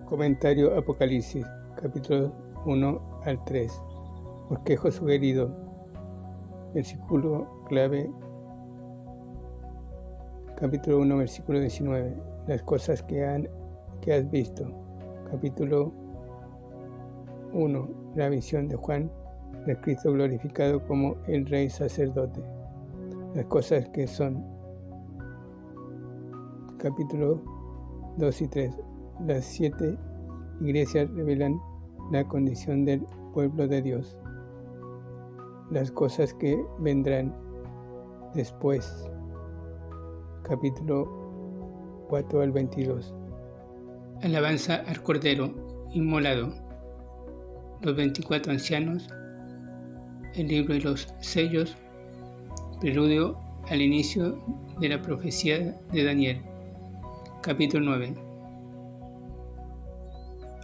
Comentario Apocalipsis, capítulo 1 al 3. Bosquejo sugerido. Versículo clave. Capítulo 1, versículo 19. Las cosas que has visto. Capítulo 1. La visión de Juan, del Cristo glorificado como el Rey Sacerdote. Las cosas que son. Capítulo 2 y 3. Las 7 iglesias revelan la condición del pueblo de Dios. Las cosas que vendrán después. Capítulo 4 al 22. Alabanza al Cordero inmolado. Los 24 ancianos. El libro y los sellos. Preludio al inicio de la profecía de Daniel. Capítulo 9.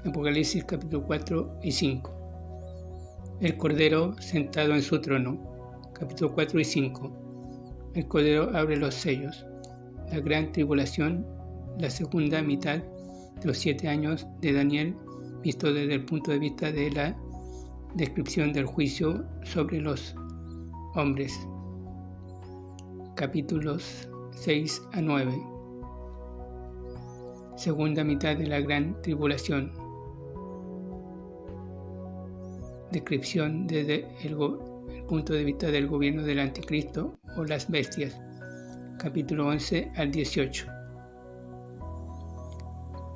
Apocalipsis capítulo 4 y 5. El Cordero sentado en su trono. Capítulo 4 y 5. El Cordero abre los sellos. La gran tribulación, la segunda mitad de los 7 años de Daniel, visto desde el punto de vista de la descripción del juicio sobre los hombres. Capítulos 6 a 9. Segunda mitad de la gran tribulación. Descripción desde el punto de vista del gobierno del anticristo o las bestias. Capítulo 11 al 18.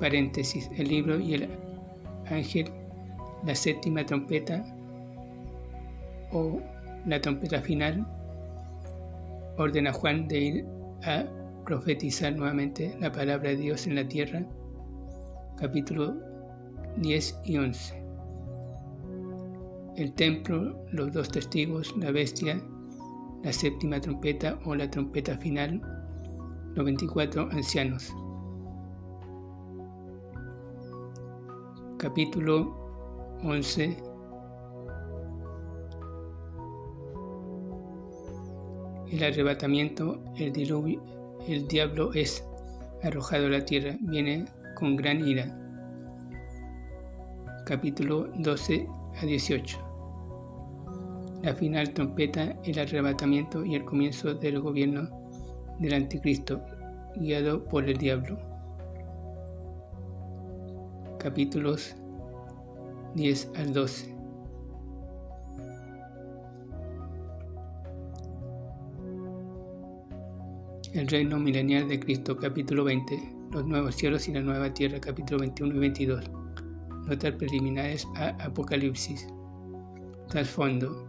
Paréntesis. El libro y el ángel, la séptima trompeta o la trompeta final, ordena a Juan de ir a profetizar nuevamente la palabra de Dios en la tierra. Capítulo 10 y 11. El templo, los 2 testigos, la bestia, la séptima trompeta o la trompeta final, los 24 ancianos. Capítulo 11. El arrebatamiento, el diluvio, el diablo es arrojado a la tierra, viene con gran ira. Capítulo 12 a 18. La final trompeta, el arrebatamiento y el comienzo del gobierno del anticristo, guiado por el diablo. Capítulos 10 al 12. El reino milenial de Cristo, capítulo 20. Los nuevos cielos y la nueva tierra, capítulo 21 y 22. Notas preliminares a Apocalipsis. Trasfondo.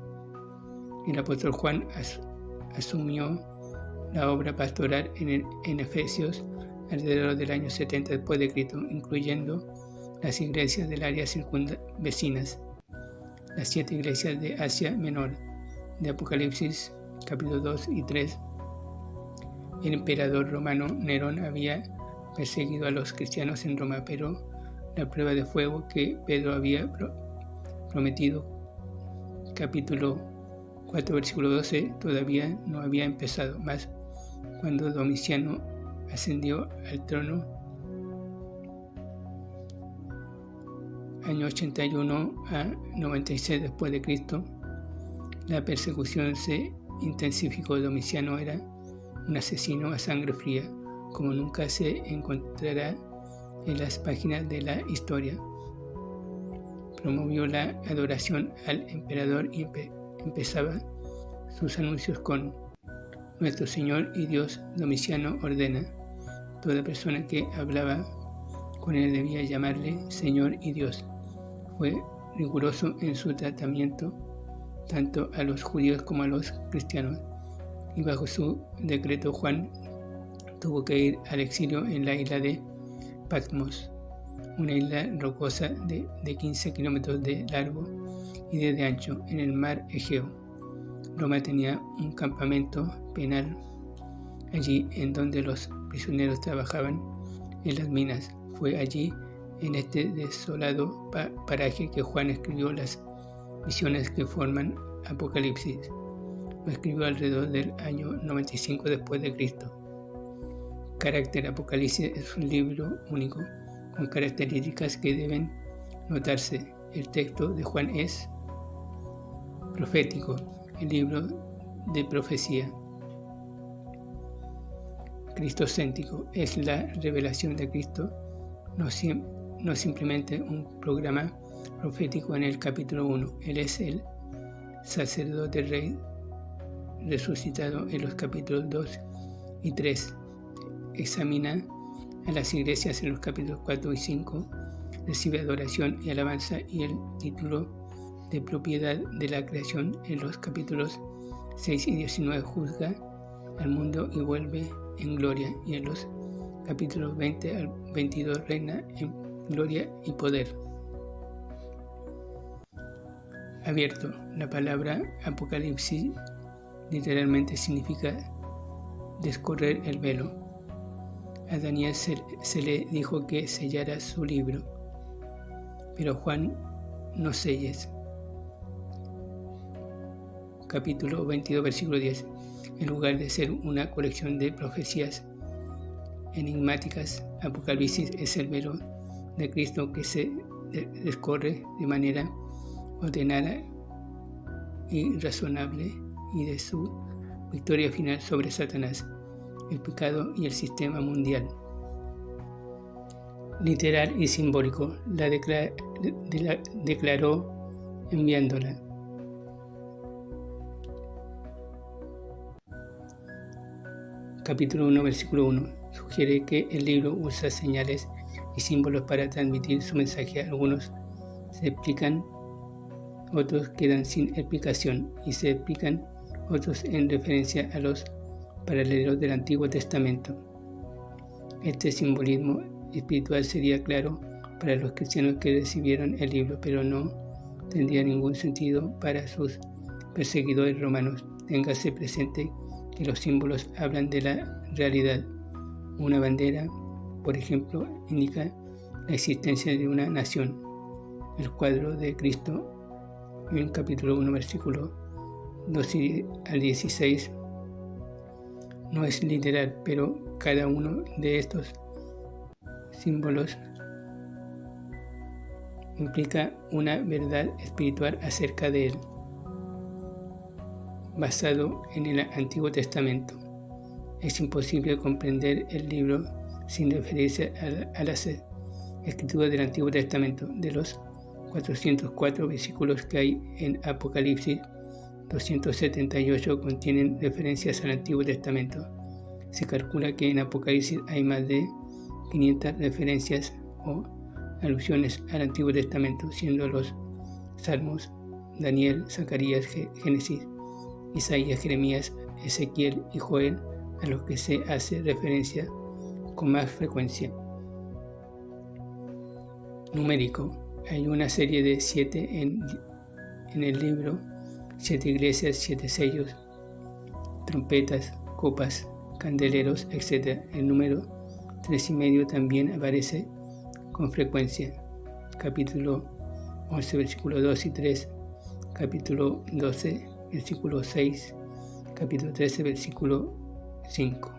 El apóstol Juan asumió la obra pastoral en Efesios alrededor del año 70 después de Cristo, incluyendo las iglesias del área circunvecinas, las 7 iglesias de Asia Menor, de Apocalipsis capítulo 2 y 3. El emperador romano Nerón había perseguido a los cristianos en Roma, pero la prueba de fuego que Pedro había prometido, capítulo 4, versículo 12, todavía no había empezado, mas cuando Domiciano ascendió al trono, año 81 a 96 después de Cristo, la persecución se intensificó. Domiciano era un asesino a sangre fría, como nunca se encontrará en las páginas de la historia. Promovió la adoración al emperador y empezaba sus anuncios con: Nuestro Señor y Dios Domiciano ordena. Toda persona que hablaba con él debía llamarle Señor y Dios. Fue riguroso en su tratamiento tanto a los judíos como a los cristianos, y bajo su decreto Juan tuvo que ir al exilio en la isla de Patmos, una isla rocosa de 15 kilómetros de largo y de ancho en el mar Egeo. Roma tenía un campamento penal allí en donde los prisioneros trabajaban en las minas. Fue allí, en este desolado paraje, que Juan escribió las visiones que forman Apocalipsis. Lo escribió alrededor del año 95 después de Cristo. Carácter: Apocalipsis es un libro único, con características que deben notarse. El texto de Juan es profético, el libro de profecía. Cristocéntrico es la revelación de Cristo, no simplemente un programa profético en el capítulo 1. Él es el sacerdote rey resucitado en los capítulos 2 y 3. Examina a las iglesias en los capítulos 4 y 5. Recibe adoración y alabanza y el título de propiedad de la creación en los capítulos 6 y 19. Juzga al mundo y vuelve en gloria, y en los capítulos 20 al 22 reina en gloria y poder. Abierto. La palabra Apocalipsis literalmente significa descorrer el velo. A Daniel se le dijo que sellara su libro, pero Juan no selles. Capítulo 22, versículo 10. En lugar de ser una colección de profecías enigmáticas, Apocalipsis es el velo de Cristo que se descorre de manera ordenada y razonable, y de su victoria final sobre Satanás, el pecado y el sistema mundial. Literal y simbólico, la declaró enviándola. Capítulo 1, versículo 1. Sugiere que el libro usa señales y símbolos para transmitir su mensaje. Algunos se explican, otros quedan sin explicación, y se explican otros en referencia a los paralelos del Antiguo Testamento. Este simbolismo espiritual sería claro para los cristianos que recibieron el libro, pero no tendría ningún sentido para sus perseguidores romanos. Téngase presente que los símbolos hablan de la realidad. Una bandera, por ejemplo, indica la existencia de una nación. El cuadro de Cristo en el capítulo 1, versículo 2 al 16 no es literal, pero cada uno de estos símbolos implica una verdad espiritual acerca de él, basado en el Antiguo Testamento. Es imposible comprender el libro sin referirse a las escrituras del Antiguo Testamento. De los 404 versículos que hay en Apocalipsis, 278 contienen referencias al Antiguo Testamento. Se calcula que en Apocalipsis hay más de 500 referencias o alusiones al Antiguo Testamento, siendo los Salmos, Daniel, Zacarías, Génesis, Isaías, Jeremías, Ezequiel y Joel a los que se hace referencia con más frecuencia. Numérico. Hay una serie de 7 en el libro, 7 iglesias, 7 sellos, trompetas, copas, candeleros, etc. El número 3,5 también aparece con frecuencia. Capítulo 11, versículo 2 y 3, capítulo 12, versículo 6, capítulo 13, versículo 5.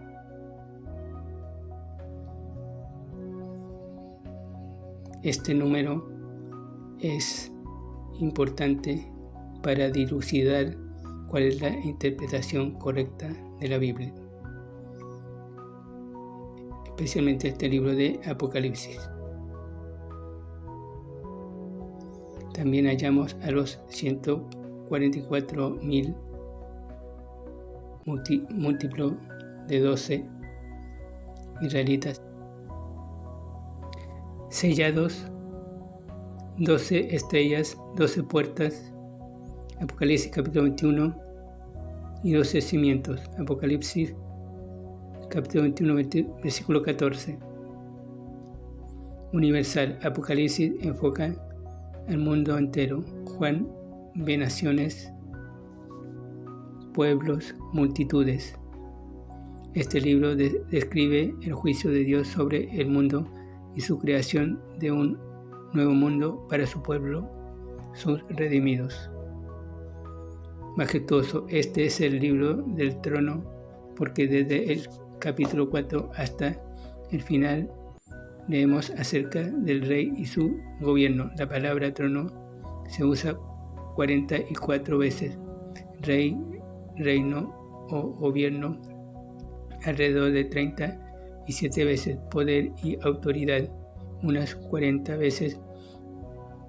Este número es importante para dilucidar cuál es la interpretación correcta de la Biblia, especialmente este libro de Apocalipsis. También hallamos a los 144,000 múltiplo de 12 israelitas sellados, 12 estrellas, 12 puertas, Apocalipsis capítulo 21, y 12 cimientos, Apocalipsis capítulo 21, versículo 14. Universal, Apocalipsis enfoca al mundo entero. Juan ve naciones, pueblos, multitudes. Este libro describe el juicio de Dios sobre el mundo y su creación de un nuevo mundo para su pueblo, sus redimidos. Majestuoso, este es el libro del trono, porque desde el capítulo 4 hasta el final leemos acerca del rey y su gobierno. La palabra trono se usa 44 veces. Rey, reino o gobierno alrededor de 37 veces. Poder y autoridad unas 40 veces.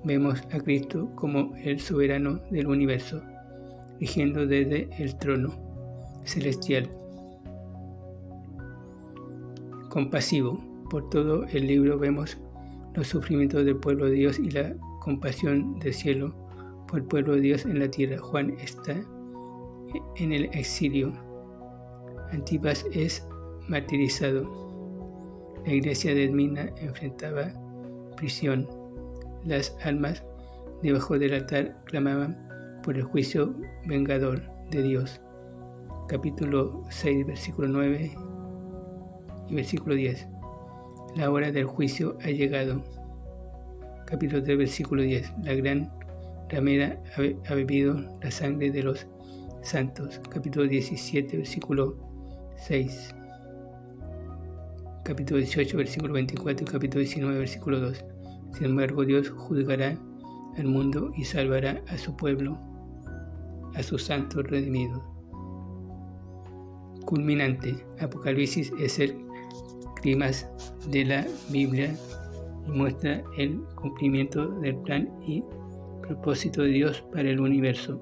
Vemos a Cristo como el soberano del universo, rigiendo desde el trono celestial. Compasivo. Por todo el libro vemos los sufrimientos del pueblo de Dios y la compasión del cielo por el pueblo de Dios en la tierra. Juan está en el exilio. Antipas es martirizado. La iglesia de Esmirna enfrentaba prisión. Las almas debajo del altar clamaban por el juicio vengador de Dios. Capítulo 6, versículo 9 y versículo 10. La hora del juicio ha llegado. Capítulo 3, versículo 10. La gran ramera ha bebido la sangre de los santos. Capítulo 17, versículo 6. Capítulo 18, versículo 24 y capítulo 19, versículo 2. Sin embargo, Dios juzgará al mundo y salvará a su pueblo, a sus santos redimidos. Culminante. Apocalipsis es el clímax de la Biblia y muestra el cumplimiento del plan y propósito de Dios para el universo.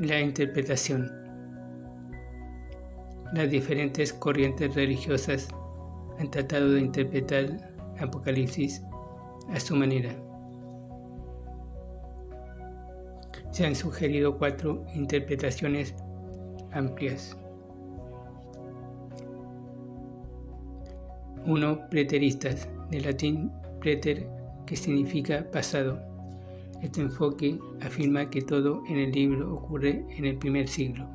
La interpretación. Las diferentes corrientes religiosas han tratado de interpretar Apocalipsis a su manera. Se han sugerido 4 interpretaciones amplias. 1. Preteristas, del latín preter, que significa pasado. Este enfoque afirma que todo en el libro ocurre en el primer siglo.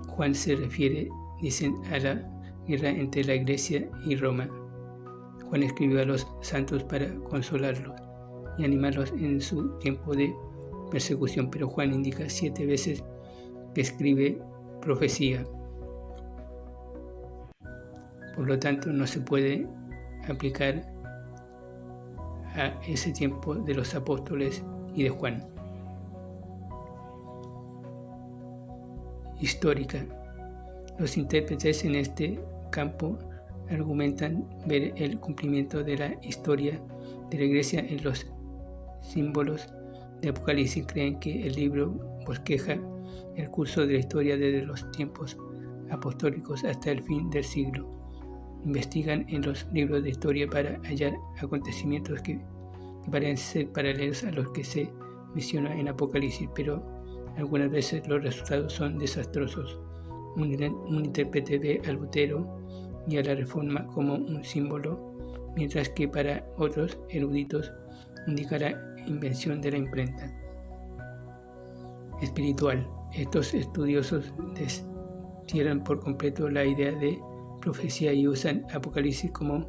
Juan se refiere, dicen, a la guerra entre la Iglesia y Roma. Juan escribió a los santos para consolarlos y animarlos en su tiempo de persecución, pero Juan indica 7 veces que escribe profecía. Por lo tanto, no se puede aplicar a ese tiempo de los apóstoles y de Juan. Histórica. Los intérpretes en este campo argumentan ver el cumplimiento de la historia de la Iglesia en los símbolos de Apocalipsis. Creen que el libro bosqueja el curso de la historia desde los tiempos apostólicos hasta el fin del siglo. Investigan en los libros de historia para hallar acontecimientos que parecen ser paralelos a los que se menciona en Apocalipsis, pero algunas veces los resultados son desastrosos. Un intérprete ve a Lutero y a la Reforma como un símbolo, mientras que para otros eruditos indica la invención de la imprenta. Espiritual. Estos estudiosos destierran por completo la idea de profecía y usan Apocalipsis como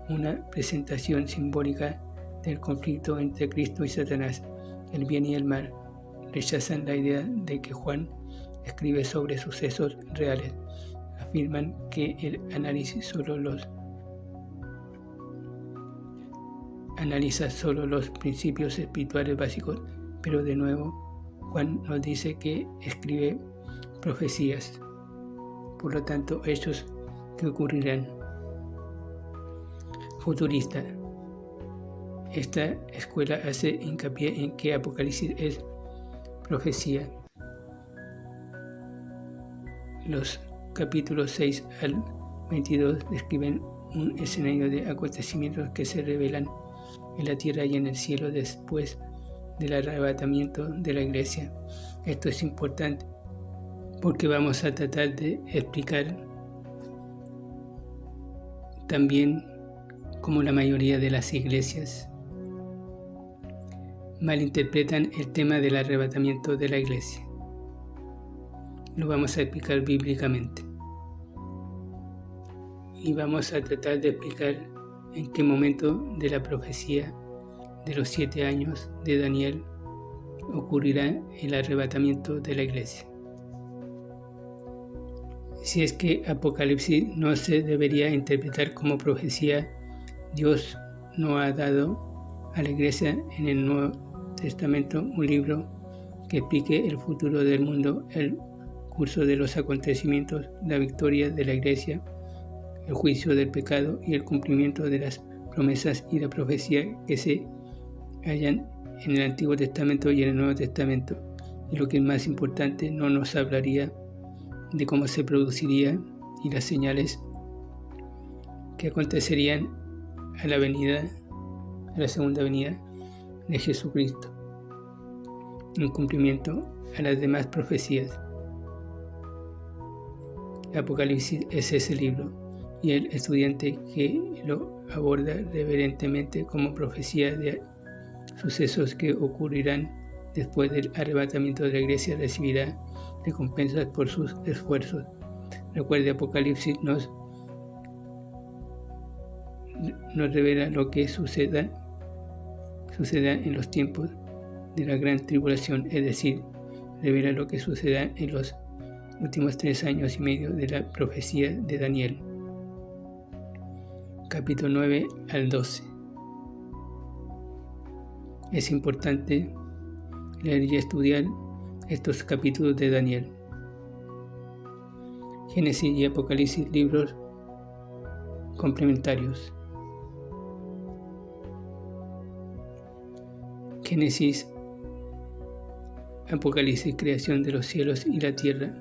una presentación simbólica del conflicto entre Cristo y Satanás, el bien y el mal. Rechazan la idea de que Juan escribe sobre sucesos reales. Afirman que el análisis analiza solo los principios espirituales básicos, pero de nuevo Juan nos dice que escribe profecías. Por lo tanto, hechos que ocurrirán. Futurista. Esta escuela hace hincapié en que Apocalipsis es profecía. Los capítulos 6 al 22 describen un escenario de acontecimientos que se revelan en la tierra y en el cielo después del arrebatamiento de la Iglesia. Esto es importante porque vamos a tratar de explicar también cómo la mayoría de las iglesias malinterpretan el tema del arrebatamiento de la Iglesia. Lo vamos a explicar bíblicamente. Y vamos a tratar de explicar en qué momento de la profecía de los 7 años de Daniel ocurrirá el arrebatamiento de la Iglesia. Si es que Apocalipsis no se debería interpretar como profecía, Dios no ha dado a la Iglesia en el Nuevo Testamento un libro que explique el futuro del mundo, el curso de los acontecimientos, la victoria de la Iglesia, el juicio del pecado y el cumplimiento de las promesas y la profecía que se hallan en el Antiguo Testamento y en el Nuevo Testamento. Y lo que es más importante, no nos hablaría de cómo se produciría y las señales que acontecerían a la segunda venida de Jesucristo, en cumplimiento a las demás profecías. Apocalipsis es ese libro, y el estudiante que lo aborda reverentemente como profecía de sucesos que ocurrirán después del arrebatamiento de la Iglesia recibirá recompensas por sus esfuerzos. Recuerde, Apocalipsis nos revela lo que sucederá en los tiempos de la gran tribulación, es decir, revela lo que sucederá en los últimos 3 años y medio de la profecía de Daniel. Capítulo 9 al 12. Es importante leer y estudiar estos capítulos de Daniel. Génesis y Apocalipsis, libros complementarios. Génesis, Apocalipsis, creación de los cielos y la tierra.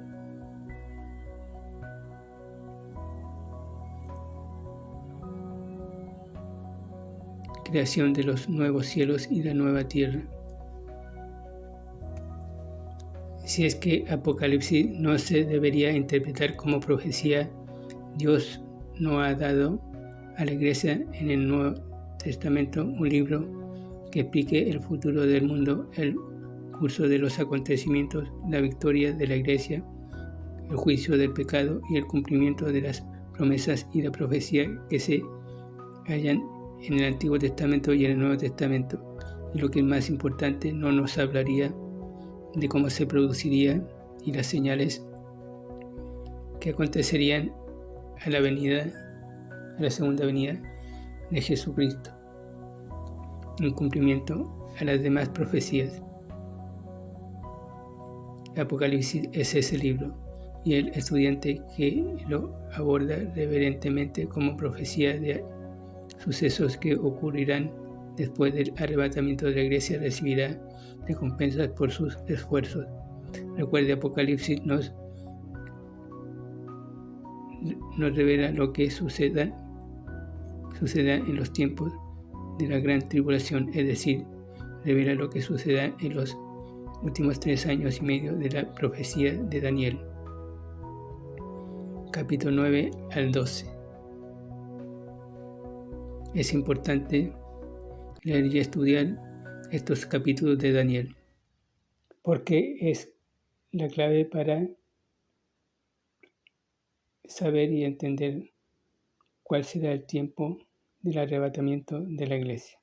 Creación de los nuevos cielos y la nueva tierra. Si es que Apocalipsis no se debería interpretar como profecía, Dios no ha dado a la Iglesia en el Nuevo Testamento un libro que explique el futuro del mundo, el curso de los acontecimientos, la victoria de la Iglesia, el juicio del pecado y el cumplimiento de las promesas y la profecía que se hallan en el Antiguo Testamento y en el Nuevo Testamento. Y lo que es más importante, no nos hablaría de cómo se produciría y las señales que acontecerían a la segunda venida de Jesucristo, en cumplimiento a las demás profecías. Apocalipsis es ese libro, y el estudiante que lo aborda reverentemente como profecía de sucesos que ocurrirán después del arrebatamiento de la Iglesia recibirá recompensas por sus esfuerzos. Recuerde, Apocalipsis nos revela lo que sucederá en los tiempos de la gran tribulación, es decir, revela lo que sucederá en los últimos 3 años y medio de la profecía de Daniel. Capítulo 9 al 12. Es importante leer y estudiar estos capítulos de Daniel, porque es la clave para saber y entender cuál será el tiempo del arrebatamiento de la Iglesia.